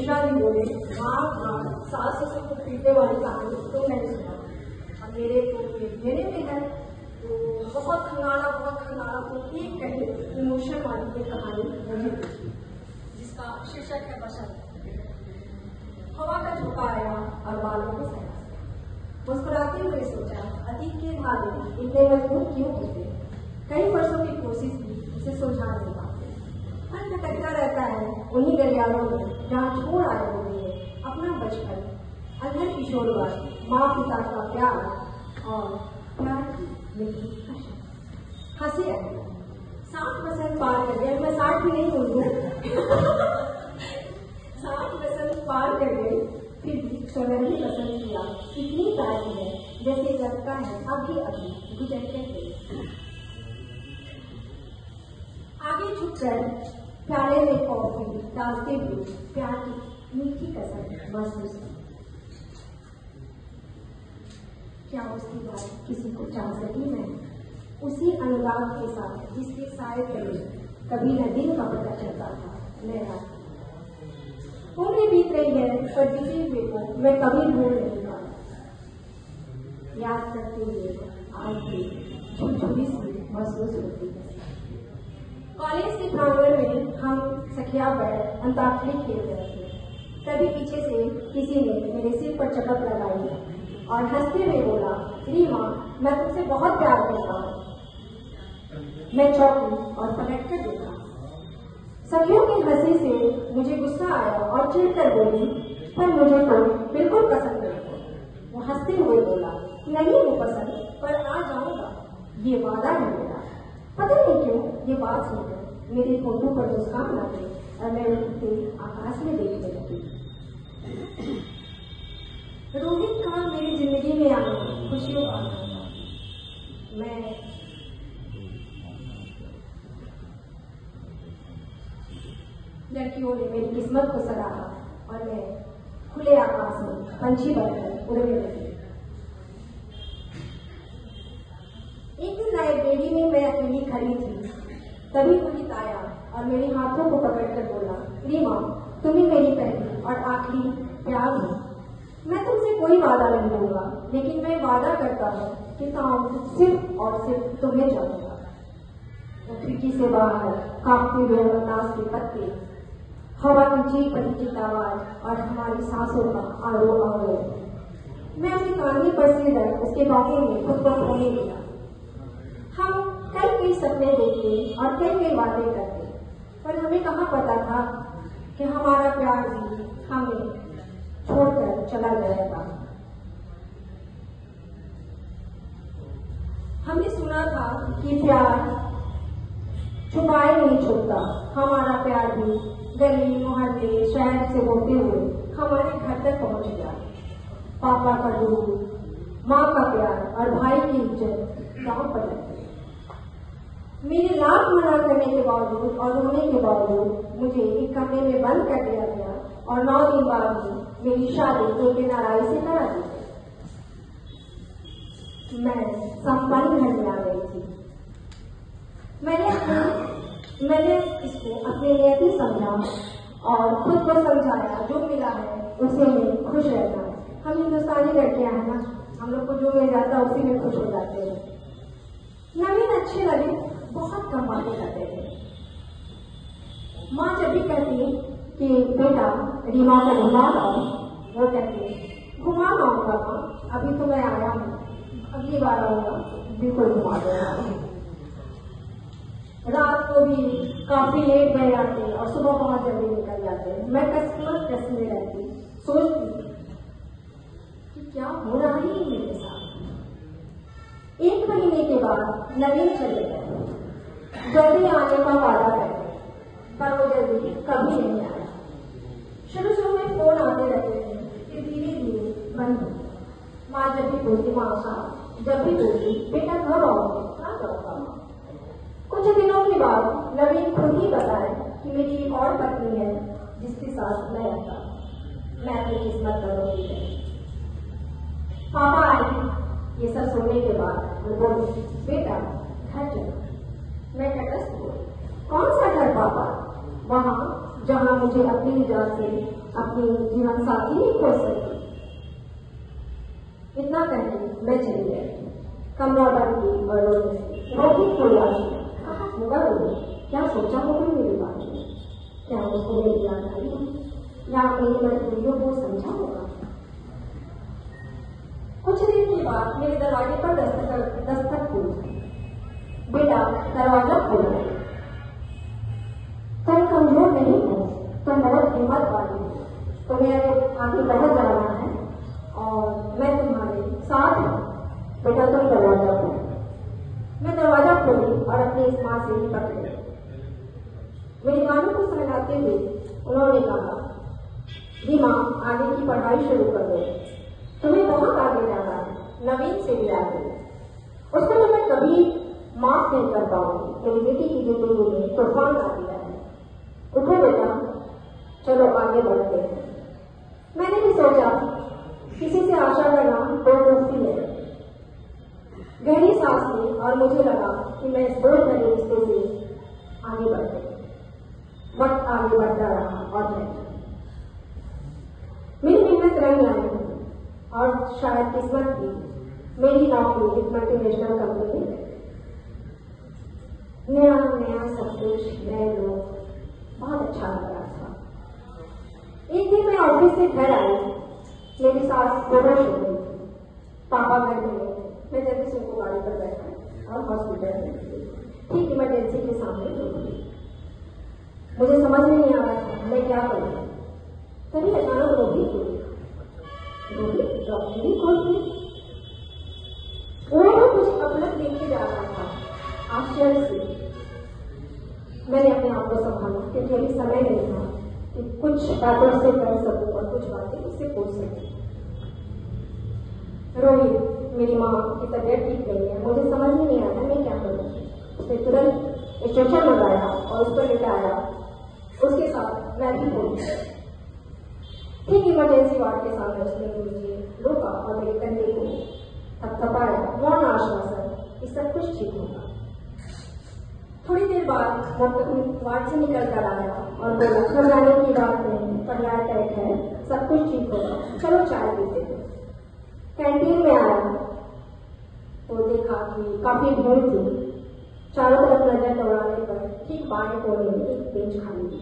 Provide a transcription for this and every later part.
निशा जी बोले, हाँ सास ससुर को पीटने वाली कहानी तो मैंने सुना, और मेरे को मेरे में है तो बहुत खंगाला तो एक कही इमोशन वाली ये कहानी मुझे पूछी, जिसका शीर्षक है बसंत। हवा का झोंका आया और बालों को सया। मुस्कुराते हुए सोचा, अतीत के धागे इतने मजबूत क्यों होते? कई वर्षों की कोशिश की उसे सुलझा नहीं पाते। मन भटकता रहता है उन्हीं गलियारों में जहाँ छोड़ आए होते हैं अपना बचपन, अधर किशोरवाद, माँ पिता का प्यार और प्यार की मीठी हंसी आई। 60 बसंत पार कर गए, मैं 60 भी नहीं बोलूँ 60 बसंत पार कर गए, फिर भी सोनहरी बसंत की याद इतनी ताज़ी है जैसे लगता है अभी अभी गुजरते थे। आगे झुककर प्याले में कॉफी डालते हुए प्यार की मीठी कसम महसूस की। क्या उसकी बात किसी को चाह सकी मैं? उसी अनुराग के साथ जिसके साए तले कभी न दिन का पता चलता था मैं रात। उम्र बीत रही है पर बीते हुए को मैं कभी भूल नहीं पाया। याद करते हुए आज भी झुरझुरी सी महसूस होती है। कॉलेज के प्रांगण में हम सखिया बैठ अंताक्षरी खेल रहे थे। तभी पीछे से किसी ने मेरे सिर पर चपत लगाई और हंसते हुए बोला, रीमा मैं तुमसे बहुत प्यार करता हूँ। मैं चौंकी और पलट कर देखा। सखियों की हंसी से मुझे गुस्सा आया और चिढ़कर बोली, पर मुझे तो बिल्कुल पसंद नहीं। वो हंसते हुए बोला, नहीं वो पसंद, पर आ जाऊंगा, ये वादा है मेरा। पता नहीं क्यों ये बात सुनकर मेरे फोटो पर मुस्कान आ गई और मैं उठते आकाश में देखने लगी। रोहित का मेरी जिंदगी में आना खुशियों का था। मैं लड़कियों ने मेरी किस्मत को सराहा और मैं खुले आकाश में पंछी बनकर उड़ने लगी। एक दिन लाइब्रेरी में मैं अकेली खड़ी थी। तभी रोहित आया और मेरे हाथों को पकड़कर बोला, रीमा तुम्हें मेरी पहली और आखिरी प्यार हो। मैं तुमसे कोई वादा नहीं लूंगा, लेकिन मैं वादा करता हूँ कि काम सिर्फ और सिर्फ तुम्हें जाऊंगा। तो खिड़की से बाहर कांपते हुए अवनाश के पत्ते, हवा की चीख परिचित आवाज और हमारी सांसों का आरोप आरोप। मैं अपनी काननी पर सिर रख उसके बाहों में खुद को खोने लगा। हम कई सपने देखते और कई वादे करते, पर हमें कहाँ पता था कि हमारा प्यार भी हमें छोड़कर चला जाएगा। हमने सुना था कि प्यार छुपाए नहीं छुपता। हमारा प्यार भी गली मोहल्ले शहर से होते हुए हमारे घर तक पहुंच गया। पापा का दूध, माँ का प्यार और भाई की इज्जत गांव पर लग गई। मेरे लाख मना करने के बावजूद और रोने के बावजूद मुझे एक कमरे में बंद कर दिया गया और 9 दिन बाद ही मेरी शादी तो बिना राय से करा दी गई। मैं संपन्न घर में आ गई थी। मैंने इसको अपने नियति समझा और खुद को समझाया, जो मिला है उसे में खुश रहना है। हम हिंदुस्तानी लड़कियां हैं ना, हम लोग को जो मिल जाता है उसी में खुश हो जाते हैं। नवीन अच्छे लगे, बहुत कम बातें करते थे। माँ जब भी कहती कि बेटा रीमा को घुमा लाओ, वो कहती घुमा लाऊंगा माँ, अभी तो मैं आया हूँ, अगली बार आऊंगा बिल्कुल घुमा दूंगा। रात को भी काफी लेट गए आते और सुबह बहुत जल्दी निकल जाते। मैं कस में रहती, सोचती कि क्या हो रहा है मेरे साथ। 1 महीने के बाद नवीन चले गए। जल्दी आने का वादा करते, पर वो जल्दी कभी नहीं आया। शुरू में फोन आते रहते थे, फिर धीरे धीरे बंद हो। माँ जब भी बोलती, माँ का जब भी बोलती बेटा घर आओगे, कहाँ जाऊंगा। कुछ दिनों के बाद नवीन खुद ही बताए कि मेरी एक और पत्नी है जिसके साथ मैं रहता। मैं अपनी किस्मत बदलती है। पापा आए ये सब सुनने के बाद वो बोले, बेटा घर चलो। मैं तटस्थ बोली, कौन सा घर पापा? वहाँ जहाँ मुझे मुझे अपनी वजह से अपनी जीवन साथी नहीं खोज सकी। इतना कहकर मैं चली गई। कमरा बंद की और रोटी को याद कहा होगा वो, क्या सोचा होगा मेरे बारे में, क्या उसको मेरी याद आई या मेरी मजबूरियों को समझा होगा। कुछ देर के बाद मेरे दरवाजे पर दस्तक हुई। बेटा दरवाजा खोला। तुम कमजोर नहीं हो, तुम बहुत हिम्मत वाली हो, तुम्हें आगे बहुत जाना है और मैं तुम्हारे साथ हूँ। बेटा तुम दरवाजा खोलो। मैं दरवाजा खोली और अपनी इस माँ से ही पकड़ी। मेरे कानों को सहलाते हुए उन्होंने कहा, जी माँ आगे की पढ़ाई शुरू कर दो, तुम्हें बहुत आगे जाना है, नवीन से भी आगे। उसको मैं कभी माफ नहीं कर पाऊंगी। मेरी बेटी की जिंदगी में तूफान आ गया है। उठो बेटा, चलो आगे बढ़ते हैं। मैंने भी सोचा किसी से आशा करना बेवकूफी है। गहरी सांस ली और मुझे लगा कि मैं इस बोझ भरे रिश्ते से आगे बढ़ गई। वक्त आगे बढ़ता रहा और मेरी मेहनत रंग लाई और शायद किस्मत की मेरी नौकरी एक मल्टीनेशनल कंपनी में। नया नया सब कुछ, नए लोग, बहुत अच्छा लग रहा था। एक दिन मैं ऑफिस से घर आई। मेरी सास बेहोश हो गई थी। पापा घर में गए। मैं जल्दी से उनको गाड़ी पर बैठा और हॉस्पिटल में गई। ठीक इमरजेंसी के सामने रुकी। मुझे समझ में नहीं आ रहा था मैं क्या करूँ। तभी अचानक रोहित डॉक्टरी खोलती। वो मुझे अपलक देखे जा रहा था आश्चर्य से। मैंने अपने आप को संभाला क्योंकि अभी समय नहीं था कि कुछ बातों से कर सकूं और कुछ बातें उससे पूछ सकूं। रोहित, मेरी माँ की तबीयत ठीक नहीं है, मुझे समझ में नहीं आया मैं क्या करूँ। उसने तुरंत स्ट्रेचर लगाया और उस पर लिटाया। उसके साथ मैं भी बोल गई। ठीक इमरजेंसी वार्ड के सामने उसने मुझे रोका और मेरे कंधे को थपथपाया, मौन आश्वासन कि सब कुछ ठीक होगा। थोड़ी देर बाद वो वार्ड से निकल कर आया और बोला, घबराने की बात नहीं, पढ़ाई अटैक है, सब कुछ ठीक होगा, चलो चाय पीते हैं। कैंटीन में आया तो देखा कि काफी भीड़ थी। चारों तरफ नजर दौड़ाने पर ठीक बाएं कोने में एक बेंच खाली थी।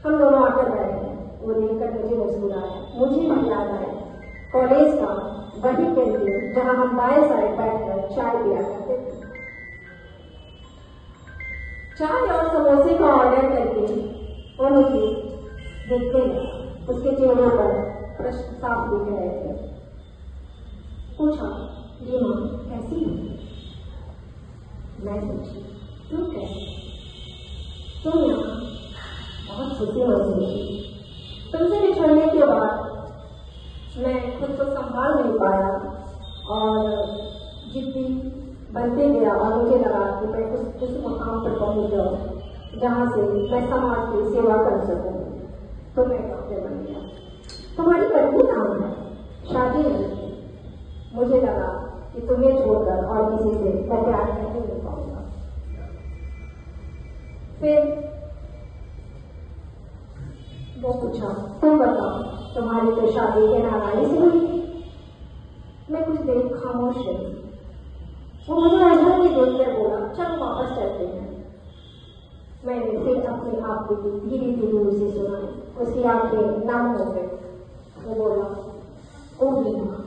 हम दोनों आकर बैठे। वो देखकर मुझे मुस्कुराया। मुझे भी याद आया कॉलेज का वही कैंटीन जहां हम बाएं साइड बैठकर चाय पिया करते थे। चाय और समोसे का ऑर्डर करके वो मुझे देखते लगा। उसके चेहरे पर प्रश्न साफ दिख रहे थे। पूछा, जी माँ कैसी हो? मैं पूछी, तुम कैसी? तुम यहाँ बहुत खुशी महसूस की। तुमसे बिछड़ने के बाद मैं खुद को संभाल नहीं पाया और जिद्दी बनते गया और मुझे लगा कि मैं उस मुकाम पर पहुंच जाऊँ जहाँ से मैं समाज की सेवा कर सकूँ। तो मैं डॉक्टर बन गया। तुम्हारी पत्नी नाम है, शादी नहीं। मुझे लगा कि तुम्हें छोड़कर और किसी से मैं प्यार करने नहीं पाऊंगा। फिर वो पूछा, तुम बताओ तुम्हारी तो शादी के नारायणी से हुई थी। मैं कुछ देर खामोश रही। वो मुझे अंदर में देखकर बोला, चलो वापस चलते हैं। मैंने फिर अपने आप को धीरे धीरे उसे सुना। उसकी आंखें नम हो गई। वो बोला, ओ रीमा,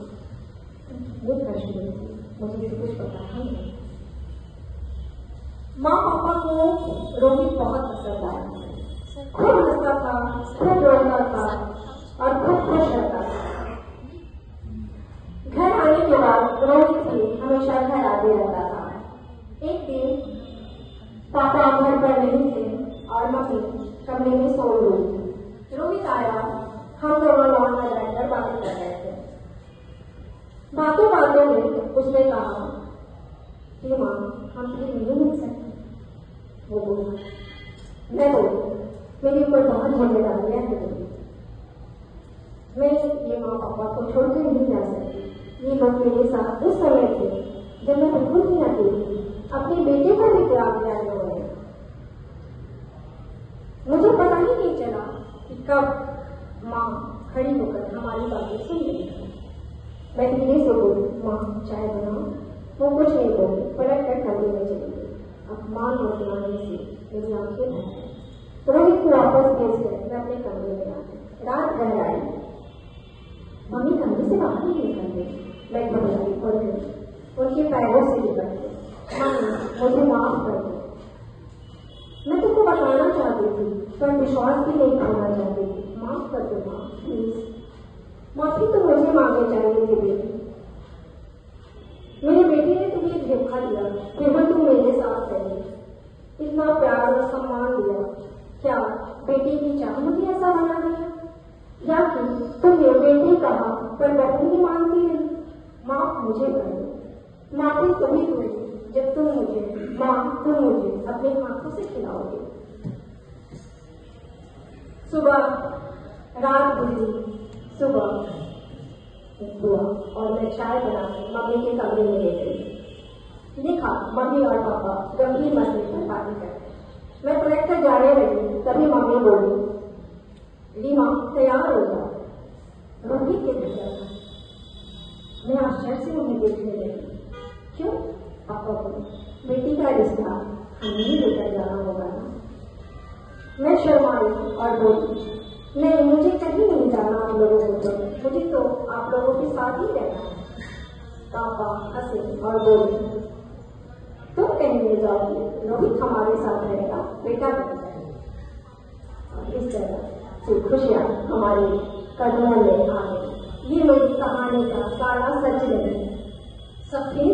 वो प्रश्न थी, मुझे कुछ पता नहीं। माँ पापा को रोहित बहुत पसंद आया। खूब हंसता था, खूब रोता था और खूब खुश रहता था। घर आने के बाद रोहित भी हमेशा घर आते रहता था। एक दिन पापा घर पर नहीं थे और मम्मी कमरे में सो रही थी। रोहित आया। हम दोनों लॉन में बैठकर बातें कर रहे थे। बातों बातों में उसने कहा कि माँ हम फिर मिल सकते। वो बोला, मैं बोली, मेरे ऊपर बहुत जिम्मेदारियां हैं। मैं ये माँ पापा को छोड़कर नहीं जा सकती। ये लोग मेरे साथ उस समय थे जब मैं बिल्कुल नहीं अकेली थी। अपने बेटे को भी त्याग दिया इन्होंने। मुझे पता ही नहीं चला कब माँ खड़ी होकर हमारी बातें सुन रही थी। मैं धीरे से बोली, माँ चाय बनाओ। वो कुछ नहीं बोली, पलट कर कमरे में चली गई। अपमान और बुलाने से मेरी आंखें भर गईं। रोहित को वापस भेज कर मैं अपने कमरे में आ गई। रात गहराई, मम्मी कमरे से बाहर नहीं निकल गई। मैं घबराई और गई उनके पैरों से निकल गई। मम्मी मुझे माफ कर दो। मैं तुमको बताना चाहती थी पर विश्वास भी नहीं खोना चाहती थी। माफ कर दो माँ, प्लीज। माफी तो मुझे मांगनी चाहिए थी बेटी। मेरी बेटी ने तुम्हें धोखा दिया, केवल तुम मेरे साथ रही। इतना प्यार और सम्मान दिया, क्या बेटी की चाह मुझे ऐसा बना दिया? या कि तुमने बेटी कहा पर बहू ही मानती रही? माफ मुझे कर दो। माफी तभी हुई जब तुम मुझे अपने हाथों से खिलाओगे। सुबह रात गुजरी, सुबह हुआ और मैं चाय बनाकर मम्मी के कमरे में ले गई। देखा मम्मी और पापा गंभीर मसले पर बातें करते। मैं पलट कर जाने लगी, तभी मम्मी बोली, रीमा तैयार हो जाओ। रोहित के घर जाना। मैं आश्चर्य से उन्हें देखने लगी। क्यों? पापा बोले, बेटी का रिश्ता हमें ही लेकर जाना होगा ना। मैं शर्माई और बोली, नहीं मुझे कहीं नहीं जाना आप लोगों को, मुझे तो आप लोगों के साथ ही रहना है। पापा हंसे और बोले, तुम कहीं नहीं जाओगी, रोहित हमारे साथ रहेगा, बेटा बन जाएगा। और इस तरह से खुशियाँ हमारे कदमों में आ गई। ये मेरी कहानी का सारा सच नहीं, सफेद